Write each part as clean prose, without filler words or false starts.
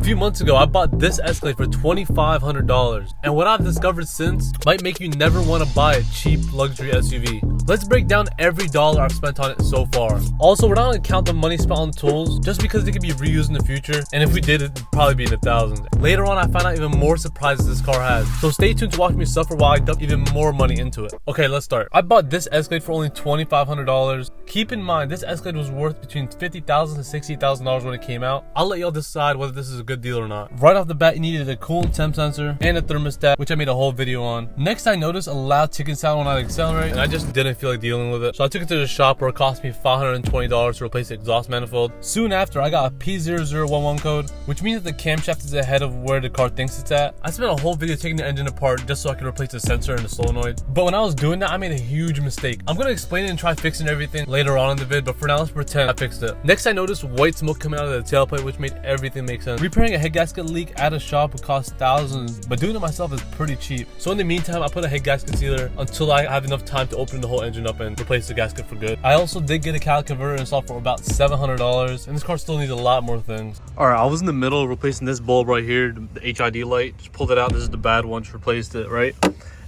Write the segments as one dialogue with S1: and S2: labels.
S1: few months ago, I bought this Escalade for $2,500, and what I've discovered since might make you never want to buy a cheap luxury SUV. Let's break down every dollar I've spent on it so far. Also, we're not going to count the money spent on tools, just because they could be reused in the future, and if we did, it'd probably be in the thousands. Later on, I found out even more surprises this car has, so stay tuned to watch me suffer while I dump even more money into it. Okay, let's start. I bought this Escalade for only $2,500. Keep in mind, this Escalade was worth between $50,000 to $60,000 when it came out. I'll let y'all decide whether this is a good deal or not. Right off the bat, you needed a coolant temp sensor and a thermostat, which I made a whole video on. Next, I noticed a loud ticking sound when I accelerate, and I just didn't feel like dealing with it. So I took it to the shop where it cost me $520 to replace the exhaust manifold. Soon after, I got a P0011 code, which means that the camshaft is ahead of where the car thinks it's at. I spent a whole video taking the engine apart just so I could replace the sensor and the solenoid. But when I was doing that, I made a huge mistake. I'm gonna explain it and try fixing everything later on in the vid, but for now, let's pretend I fixed it. Next, I noticed white smoke coming out of the tailpipe, which made everything make sense. Repairing a head gasket leak at a shop would cost thousands, but doing it myself is pretty cheap. So in the meantime, I put a head gasket sealer until I have enough time to open the whole engine up and replace the gasket for good. I also did get a Cadillac converter installed for about $700, and this car still needs a lot more things. Alright, I was in the middle of replacing this bulb right here, the HID light. Just pulled it out. This is the bad one. Just replaced it, right?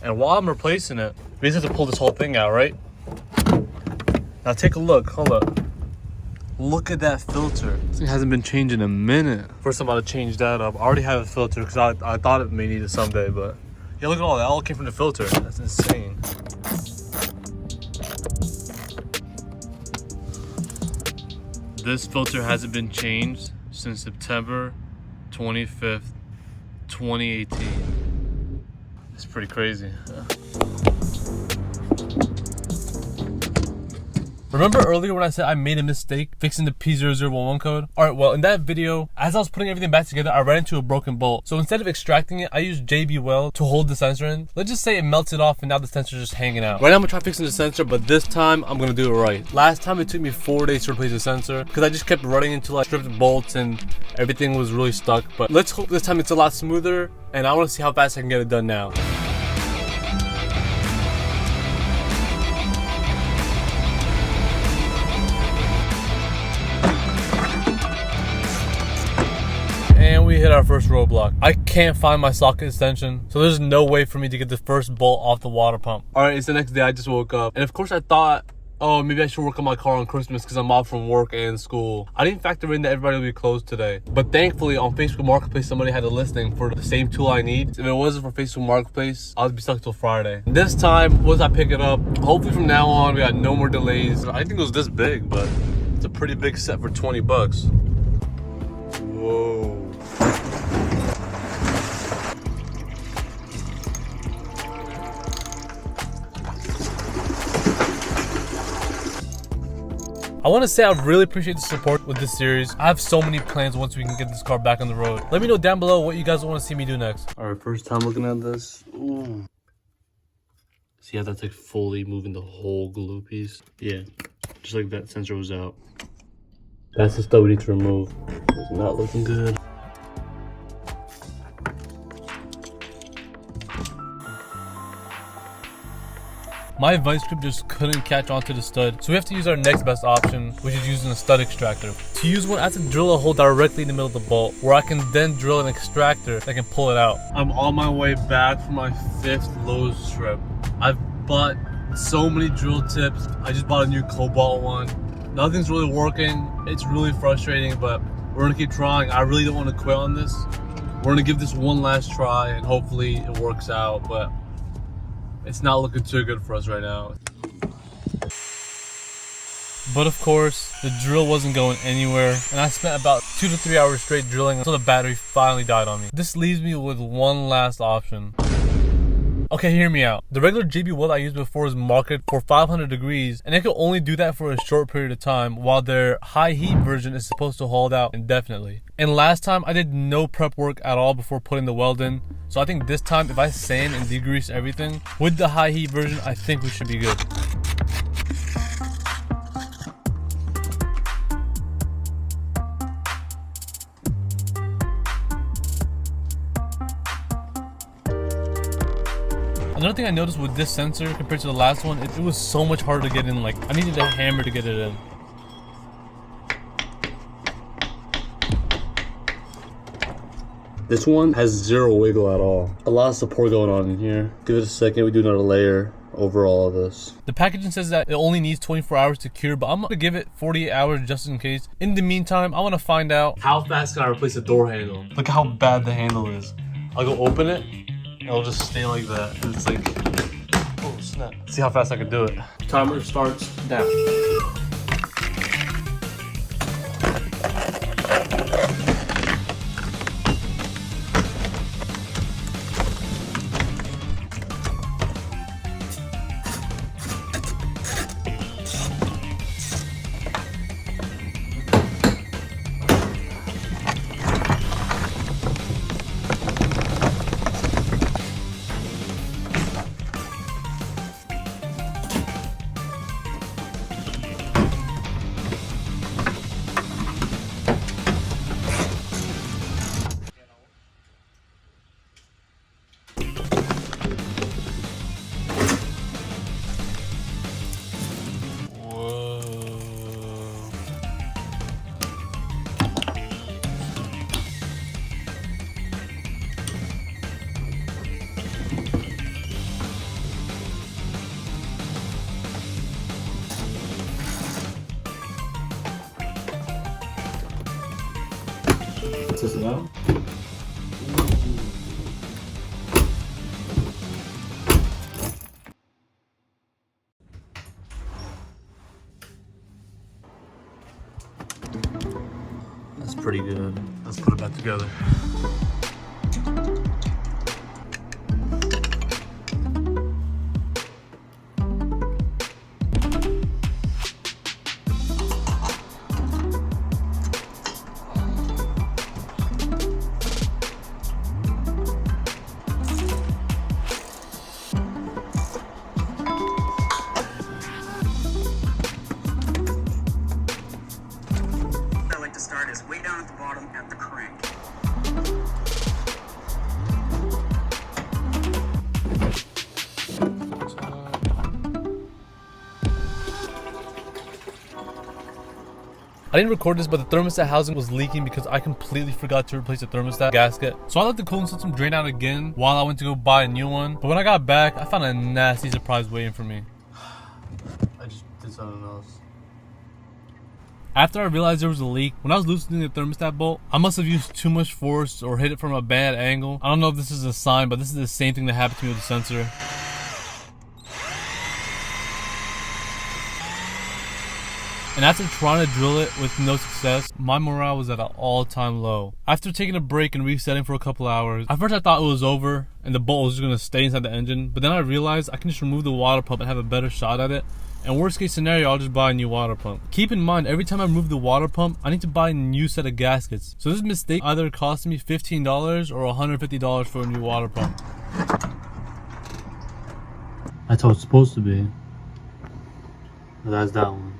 S1: And while I'm replacing it, we just have to pull this whole thing out, right? Now take a look. Hold up. Look at that filter. This thing hasn't been changed in a minute. First I'm about to change that up. I already have a filter because I thought it may need it someday, but yeah, look at all that. All came from the filter. That's insane. This filter hasn't been changed since September 25th, 2018. It's pretty crazy. Remember earlier when I said I made a mistake fixing the P0011 code? Alright, well in that video, as I was putting everything back together, I ran into a broken bolt. So instead of extracting it, I used JB Weld to hold the sensor in. Let's just say it melted off and now the sensor's just hanging out. Right now I'm gonna try fixing the sensor, but this time I'm gonna do it right. Last time it took me 4 days to replace the sensor because I just kept running until I stripped the bolts and everything was really stuck. But let's hope this time it's a lot smoother, and I wanna see how fast I can get it done now. And we hit our first roadblock. I can't find my socket extension, so there's no way for me to get the first bolt off the water pump. Alright, it's the next day. I just woke up, and of course I thought, oh, maybe I should work on my car on Christmas because I'm off from work and school. I didn't factor in that everybody will be closed today. But thankfully, on Facebook Marketplace, somebody had a listing for the same tool I need. If it wasn't for Facebook Marketplace, I'd be stuck till Friday. This time, once I pick it up, hopefully from now on, we got no more delays. I think it was this big, but it's a pretty big set for 20 bucks. Whoa. I want to say I really appreciate the support with this series. I have so many plans once we can get this car back on the road. Let me know down below what you guys want to see me do next. Alright, first time looking at this. Ooh. See how that's like fully moving the whole glue piece? Yeah, just like that sensor was out. That's the stuff we need to remove. It's not looking good. My vice grip just couldn't catch onto the stud, so we have to use our next best option, which is using a stud extractor. To use one, I have to drill a hole directly in the middle of the bolt, where I can then drill an extractor that can pull it out. I'm on my way back for my 5th Lowe's trip. I've bought so many drill tips. I just bought a new Cobalt one. Nothing's really working. It's really frustrating, but we're gonna keep trying. I really don't want to quit on this. We're gonna give this one last try and hopefully it works out, but it's not looking too good for us right now. But of course, the drill wasn't going anywhere, and I spent about 2 to 3 hours straight drilling until the battery finally died on me. This leaves me with one last option. Okay, hear me out. The regular JB Weld I used before is marketed for 500 degrees, and it can only do that for a short period of time, while their high heat version is supposed to hold out indefinitely. And last time, I did no prep work at all before putting the weld in, so I think this time, if I sand and degrease everything, with the high heat version, I think we should be good. Another thing I noticed with this sensor compared to the last one, it was so much harder to get in. Like, I needed a hammer to get it in. This one has zero wiggle at all. A lot of support going on in here. Give it a second, we do another layer over all of this. The packaging says that it only needs 24 hours to cure, but I'm gonna give it 48 hours just in case. In the meantime, I wanna find out how fast can I replace the door handle. Look at how bad the handle is. I'll go open it, and it'll just stay like that. And it's like, oh snap. See how fast I can do it. Timer starts now. Test it out. That's pretty good. Let's put it back together.
S2: Is way down at the bottom at the crank.
S1: I didn't record this, but the thermostat housing was leaking because I completely forgot to replace the thermostat gasket. So I let the cooling system drain out again while I went to go buy a new one. But when I got back, I found a nasty surprise waiting for me. I just did something else. After I realized there was a leak, when I was loosening the thermostat bolt, I must have used too much force or hit it from a bad angle. I don't know if this is a sign, but this is the same thing that happened to me with the sensor. And after trying to drill it with no success, my morale was at an all-time low. After taking a break and resetting for a couple hours, at first I thought it was over and the bolt was just going to stay inside the engine, but then I realized I can just remove the water pump and have a better shot at it. And worst case scenario, I'll just buy a new water pump. Keep in mind, every time I remove the water pump, I need to buy a new set of gaskets. So this mistake either cost me $15 or $150 for a new water pump. That's how it's supposed to be. But that's that one.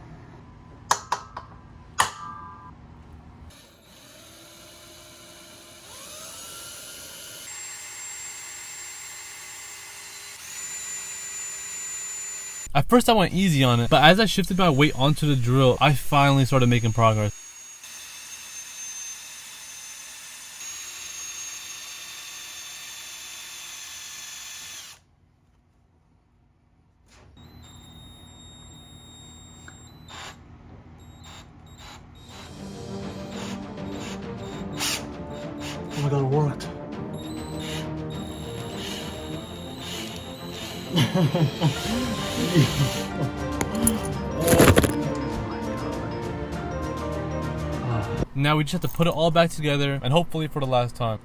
S1: At first I went easy on it, but as I shifted my weight onto the drill, I finally started making progress. Oh my god, it worked. Now we just have to put it all back together and hopefully for the last time.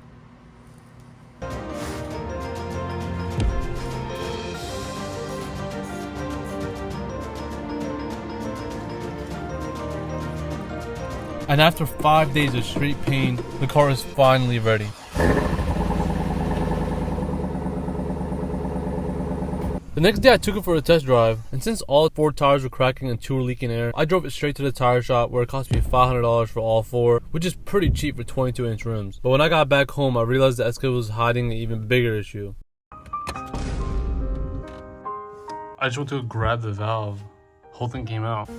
S1: And after 5 days of straight pain, the car is finally ready. The next day I took it for a test drive, and since all 4 tires were cracking and 2 were leaking air, I drove it straight to the tire shop where it cost me $500 for all 4, which is pretty cheap for 22-inch rims. But when I got back home, I realized the Escalade was hiding an even bigger issue. I just went to grab the valve. Whole thing came out.